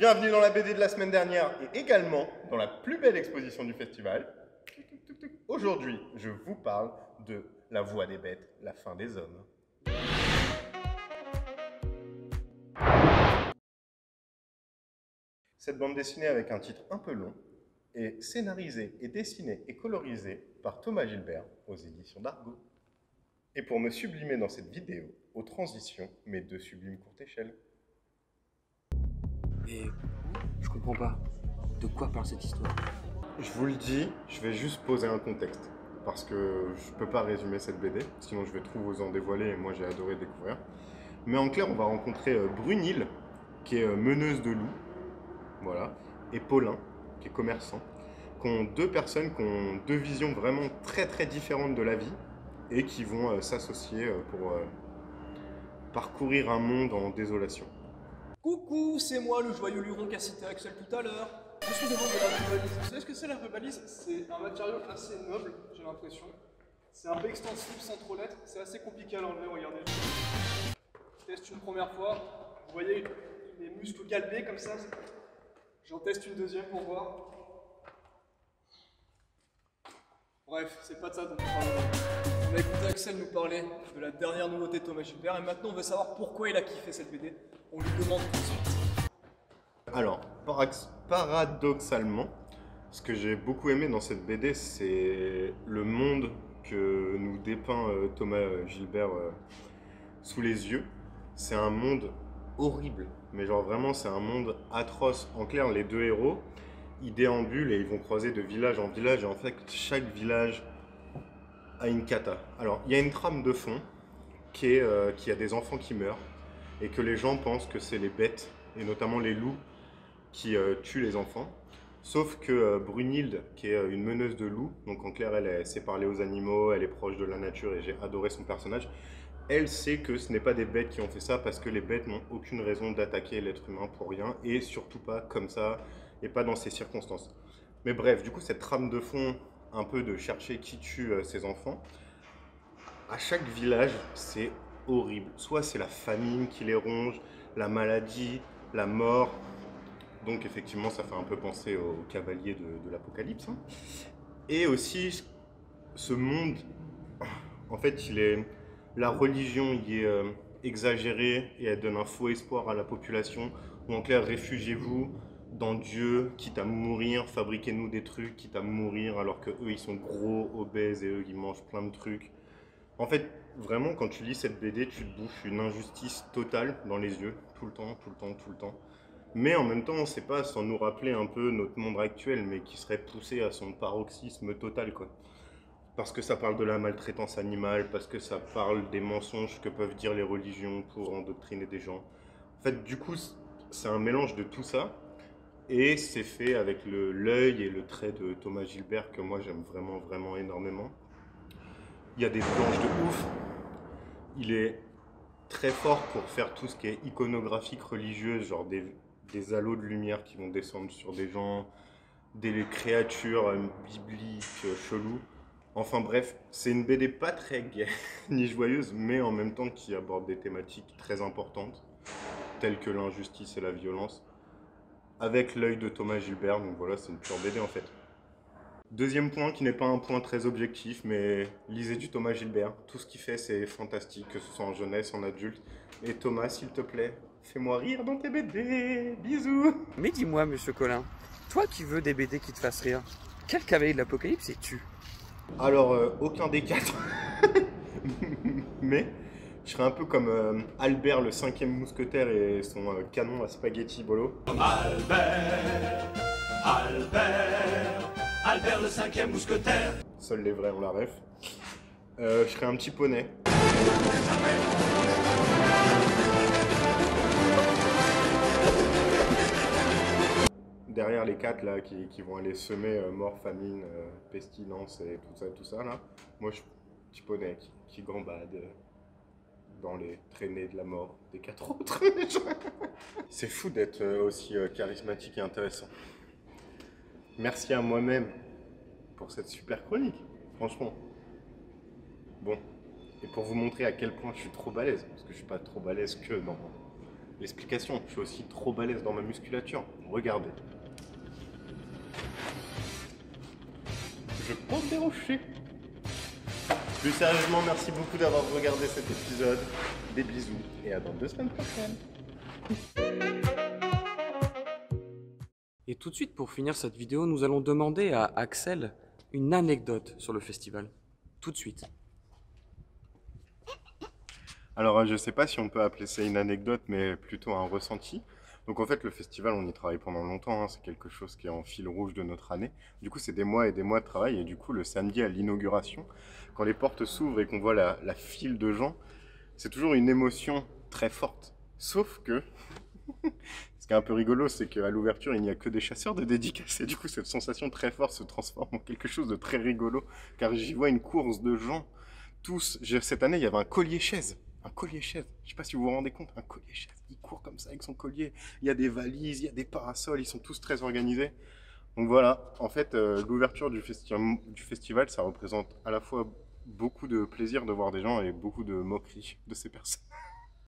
Bienvenue dans la BD de la semaine dernière et également dans la plus belle exposition du festival. Aujourd'hui, je vous parle de La Voix des bêtes, la fin des hommes. Cette bande dessinée avec un titre un peu long est scénarisée et dessinée et colorisée par Thomas Gilbert aux éditions d'Argo. Et pour me sublimer dans cette vidéo, aux transitions, mes deux sublimes courtes échelles. Mais je comprends pas. De quoi parle cette histoire? Je vous le dis, je vais juste poser un contexte. Parce que je peux pas résumer cette BD, sinon je vais trop vous en dévoiler et moi j'ai adoré découvrir. Mais en clair, on va rencontrer Brunhilde, qui est meneuse de loups, voilà, et Paulin, qui est commerçant, qui ont deux personnes qui ont deux visions vraiment très très différentes de la vie et qui vont s'associer pour parcourir un monde en désolation. Coucou, c'est moi le joyeux luron qu'a cité Axel tout à l'heure. Je suis devant de la rubalise. Vous savez ce que c'est la rubalise? C'est un matériau assez noble, j'ai l'impression. C'est un peu extensif sans trop l'être. C'est assez compliqué à l'enlever, regardez. Je teste une première fois. Vous voyez les muscles galbés comme ça. J'en teste une deuxième pour voir. Bref, c'est pas de ça dont on parle. On a écouté Axel nous parler de la dernière nouveauté de Thomas Gilbert et maintenant on veut savoir pourquoi il a kiffé cette BD. On lui demande tout de suite. Alors, paradoxalement, ce que j'ai beaucoup aimé dans cette BD, c'est le monde que nous dépeint Thomas Gilbert sous les yeux. C'est un monde horrible, mais genre vraiment c'est un monde atroce. En clair, les deux héros, ils déambulent et ils vont croiser de village en village et en fait chaque village a une cata. Alors, il y a une trame de fond qui est qu'il y a des enfants qui meurent et que les gens pensent que c'est les bêtes, et notamment les loups, qui tuent les enfants. Sauf que Brunhilde, qui est une meneuse de loups, donc en clair, elle sait parler aux animaux, elle est proche de la nature, et j'ai adoré son personnage, elle sait que ce n'est pas des bêtes qui ont fait ça, parce que les bêtes n'ont aucune raison d'attaquer l'être humain pour rien, et surtout pas comme ça, et pas dans ces circonstances. Mais bref, du coup, cette trame de fond, un peu de chercher qui tue ces enfants, à chaque village, c'est horrible. Soit c'est la famine qui les ronge, la maladie, la mort. Donc effectivement, ça fait un peu penser aux cavaliers de l'Apocalypse. Hein. Et aussi, ce monde, en fait, la religion y est exagérée et elle donne un faux espoir à la population. Ou en clair, réfugiez-vous dans Dieu, quitte à mourir, fabriquez-nous des trucs, quitte à mourir, alors que eux, ils sont gros, obèses et eux, ils mangent plein de trucs. En fait, vraiment, quand tu lis cette BD, tu te bouffes une injustice totale dans les yeux, tout le temps, tout le temps, tout le temps. Mais en même temps, c'est pas sans nous rappeler un peu notre monde actuel, mais qui serait poussé à son paroxysme total, quoi. Parce que ça parle de la maltraitance animale, parce que ça parle des mensonges que peuvent dire les religions pour endoctriner des gens. En fait, du coup, c'est un mélange de tout ça, et c'est fait avec l'œil et le trait de Thomas Gilbert, que moi j'aime vraiment, vraiment énormément. Il y a des planches de ouf. Il est très fort pour faire tout ce qui est iconographique religieuse, genre des halos de lumière qui vont descendre sur des gens, des créatures bibliques cheloues. Enfin bref, c'est une BD pas très gaie ni joyeuse, mais en même temps qui aborde des thématiques très importantes, telles que l'injustice et la violence, avec l'œil de Thomas Gilbert. Donc voilà, c'est une pure BD en fait. Deuxième point qui n'est pas un point très objectif, mais lisez du Thomas Gilbert. Tout ce qu'il fait, c'est fantastique, que ce soit en jeunesse, en adulte. Et Thomas, s'il te plaît, fais-moi rire dans tes BD. Bisous. Mais dis-moi, monsieur Colin, toi qui veux des BD qui te fassent rire, quel cavalier de l'Apocalypse es-tu? Alors, aucun des quatre. Mais je serais un peu comme Albert, le cinquième mousquetaire, et son canon à spaghetti bolo. Albert le cinquième mousquetaire. Seuls les vrais ont la ref. Je serais un petit poney. Derrière les quatre là qui vont aller semer mort, famine, pestilence et tout ça là. Moi je suis un petit poney qui gambade dans les traînées de la mort des quatre autres. C'est fou d'être aussi charismatique et intéressant. Merci à moi-même pour cette super chronique, franchement. Bon, et pour vous montrer à quel point je suis trop balèze, parce que je suis pas trop balèze que L'explication, je suis aussi trop balèze dans ma musculature. Regardez. Je porte des rochers. Plus sérieusement, merci beaucoup d'avoir regardé cet épisode. Des bisous et à dans 2 semaines prochaines. Et tout de suite, pour finir cette vidéo, nous allons demander à Axel une anecdote sur le festival. Tout de suite. Alors, je sais pas si on peut appeler ça une anecdote, mais plutôt un ressenti. Donc en fait, le festival, on y travaille pendant longtemps, hein. C'est quelque chose qui est en fil rouge de notre année. Du coup, c'est des mois et des mois de travail. Et du coup, le samedi à l'inauguration, quand les portes s'ouvrent et qu'on voit la file de gens, c'est toujours une émotion très forte. Sauf que, ce qui est un peu rigolo, c'est qu'à l'ouverture, il n'y a que des chasseurs de dédicaces. Et du coup, cette sensation très forte se transforme en quelque chose de très rigolo. Car j'y vois une course de gens. Tous, cette année, il y avait un collier-chaise. Un collier-chaise. Je sais pas si vous vous rendez compte, un collier-chaise. Il court comme ça avec son collier. Il y a des valises, il y a des parasols, ils sont tous très organisés. Donc voilà, en fait, l'ouverture du festival, ça représente à la fois beaucoup de plaisir de voir des gens et beaucoup de moquerie de ces personnes.